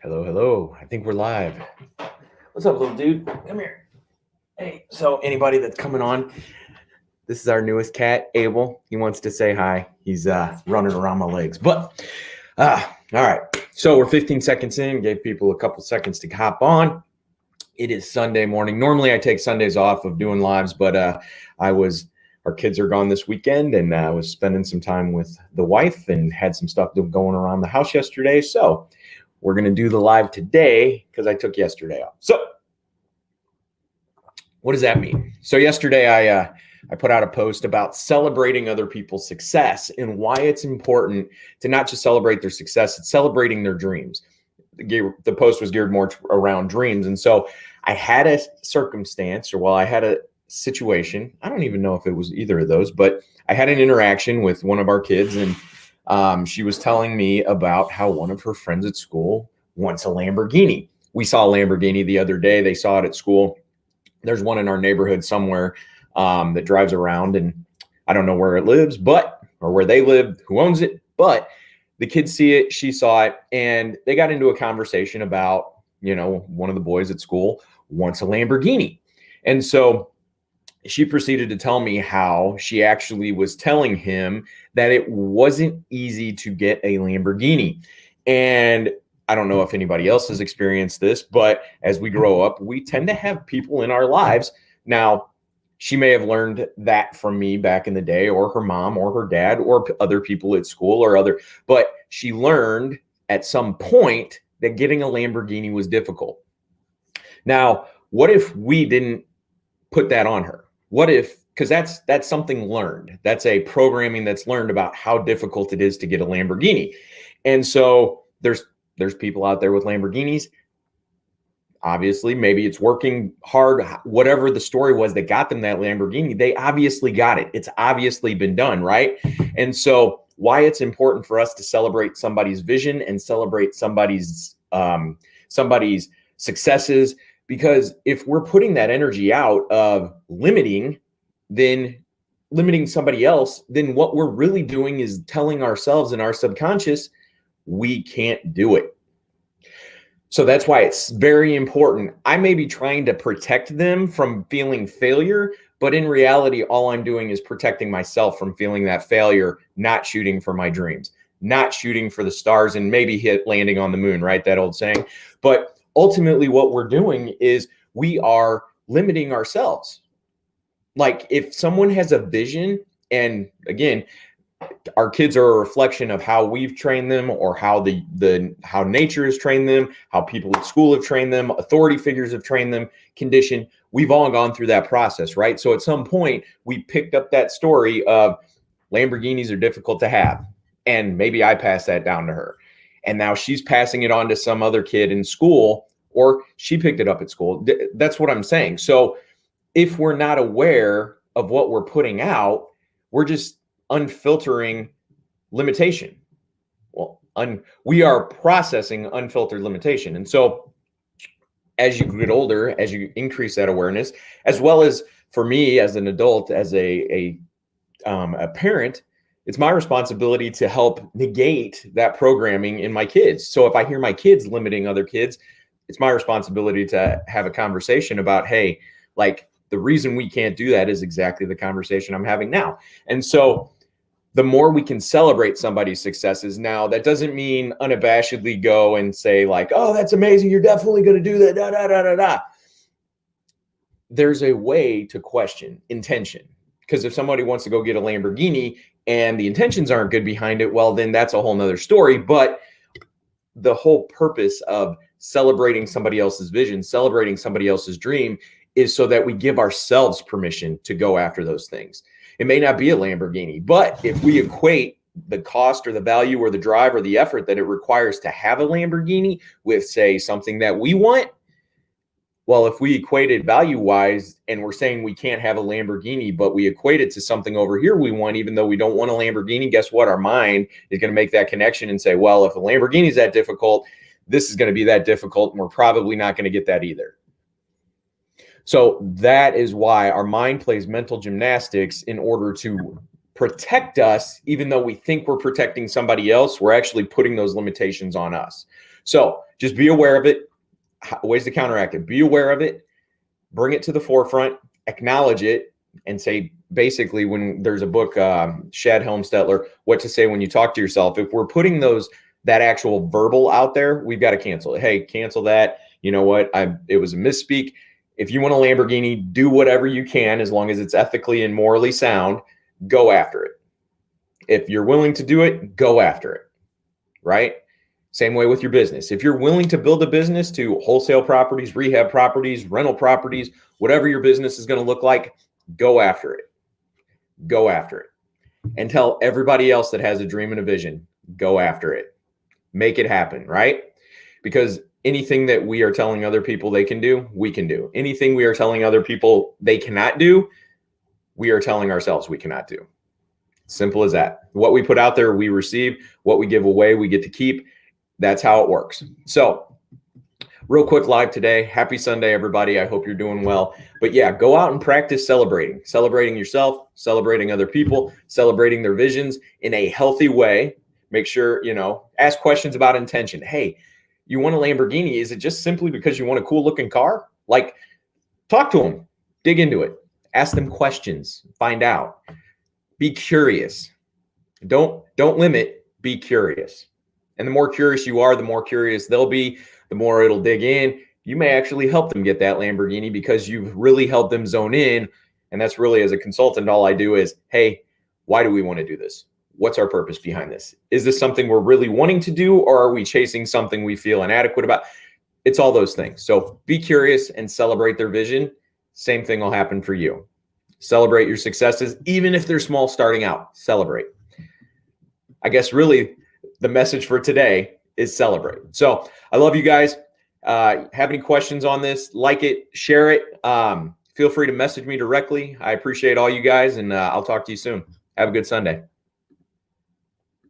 Hello, hello. I think we're live. What's up, little dude? Come here. Hey, so anybody that's coming on, this is our newest cat, Abel. He wants to say hi. He's running around my legs. But all right. So we're 15 seconds in, gave people a couple seconds to hop on. It is Sunday morning. Normally I take Sundays off of doing lives, but our kids are gone this weekend, and I was spending some time with the wife and had some stuff going around the house yesterday. So we're going to do the live today because I took yesterday off. So what does that mean? So yesterday I put out a post about celebrating other people's success and why it's important to not just celebrate their success, it's celebrating their dreams. The post was geared more around dreams. And so I had a circumstance, I had a situation. I don't even know if it was either of those, but I had an interaction with one of our kids, and she was telling me about how one of her friends at school wants a Lamborghini. We saw a Lamborghini the other day. They saw it at school. There's one in our neighborhood somewhere that drives around, and I don't know where it lives, or where they live, who owns it, but the kids see it, she saw it, and they got into a conversation about, one of the boys at school wants a Lamborghini. And so she proceeded to tell me how she actually was telling him that it wasn't easy to get a Lamborghini. And I don't know if anybody else has experienced this, but as we grow up, we tend to have people in our lives. Now, she may have learned that from me back in the day, or her mom or her dad or other people at school but she learned at some point that getting a Lamborghini was difficult. Now, what if we didn't put that on her? What if, because that's something learned. That's a programming that's learned about how difficult it is to get a Lamborghini. And so there's people out there with Lamborghinis. Obviously, maybe it's working hard, whatever the story was that got them that Lamborghini, they obviously got it. It's obviously been done, right? And so why it's important for us to celebrate somebody's vision and celebrate somebody's successes, because if we're putting that energy out of limiting somebody else, then what we're really doing is telling ourselves in our subconscious, we can't do it. So that's why it's very important. I may be trying to protect them from feeling failure, but in reality, all I'm doing is protecting myself from feeling that failure, not shooting for my dreams, not shooting for the stars and maybe landing on the moon, right? That old saying. But ultimately, what we're doing is we are limiting ourselves. Like if someone has a vision, and again, our kids are a reflection of how we've trained them, or how how nature has trained them, how people at school have trained them, authority figures have trained them, conditioned. We've all gone through that process, right? So at some point we picked up that story of Lamborghinis are difficult to have. And maybe I passed that down to her. And now she's passing it on to some other kid in school, or she picked it up at school. That's what I'm saying. So if we're not aware of what we're putting out, we're just unfiltering limitation. Well, we are processing unfiltered limitation. And so as you get older, as you increase that awareness, as well as for me as an adult, as a parent, it's my responsibility to help negate that programming in my kids. So if I hear my kids limiting other kids, it's my responsibility to have a conversation about, hey, like the reason we can't do that is exactly the conversation I'm having now. And so the more we can celebrate somebody's successes now, that doesn't mean unabashedly go and say like, oh, that's amazing, you're definitely going to do that, da, da, da, da, da. There's a way to question intention. Because if somebody wants to go get a Lamborghini and the intentions aren't good behind it, well, then that's a whole nother story. But the whole purpose of celebrating somebody else's vision, celebrating somebody else's dream, is so that we give ourselves permission to go after those things. It may not be a Lamborghini, but if we equate the cost or the value or the drive or the effort that it requires to have a Lamborghini with, say, something that we want, well, if we equate it value-wise and we're saying we can't have a Lamborghini, but we equate it to something over here we want, even though we don't want a Lamborghini, guess what? Our mind is going to make that connection and say, well, if a Lamborghini is that difficult, this is going to be that difficult, and we're probably not going to get that either. So that is why our mind plays mental gymnastics in order to protect us. Even though we think we're protecting somebody else, we're actually putting those limitations on us. So just be aware of it. Ways to counteract it. Be aware of it. Bring it to the forefront. Acknowledge it. And say, basically, when there's a book, Shad Helmstetler, What to Say When You Talk to Yourself, if we're putting that actual verbal out there, we've got to cancel it. Hey, cancel that. You know what? It was a misspeak. If you want a Lamborghini, do whatever you can as long as it's ethically and morally sound. Go after it. If you're willing to do it, go after it. Right? Same way with your business. If you're willing to build a business to wholesale properties, rehab properties, rental properties, whatever your business is going to look like, go after it. Go after it. And tell everybody else that has a dream and a vision, go after it. Make it happen, right? Because anything that we are telling other people they can do, we can do. Anything we are telling other people they cannot do, we are telling ourselves we cannot do. Simple as that. What we put out there, we receive. What we give away, we get to keep. That's how it works. So real quick live today. Happy Sunday, everybody. I hope you're doing well. But yeah, go out and practice celebrating yourself, celebrating other people, celebrating their visions in a healthy way. Make sure, ask questions about intention. Hey, you want a Lamborghini? Is it just simply because you want a cool looking car? Like, talk to them, dig into it, ask them questions, find out. Be curious. Don't limit, be curious. And the more curious you are, the more curious they'll be, the more it'll dig in. You may actually help them get that Lamborghini because you've really helped them zone in. And that's really, as a consultant, all I do is, hey, why do we want to do this? What's our purpose behind this? Is this something we're really wanting to do, or are we chasing something we feel inadequate about? It's all those things. So be curious and celebrate their vision. Same thing will happen for you. Celebrate your successes, even if they're small starting out. Celebrate. I guess really the message for today is celebrate. So I love you guys. Have any questions on this? Like it, share it. Feel free to message me directly. I appreciate all you guys, and I'll talk to you soon. Have a good Sunday.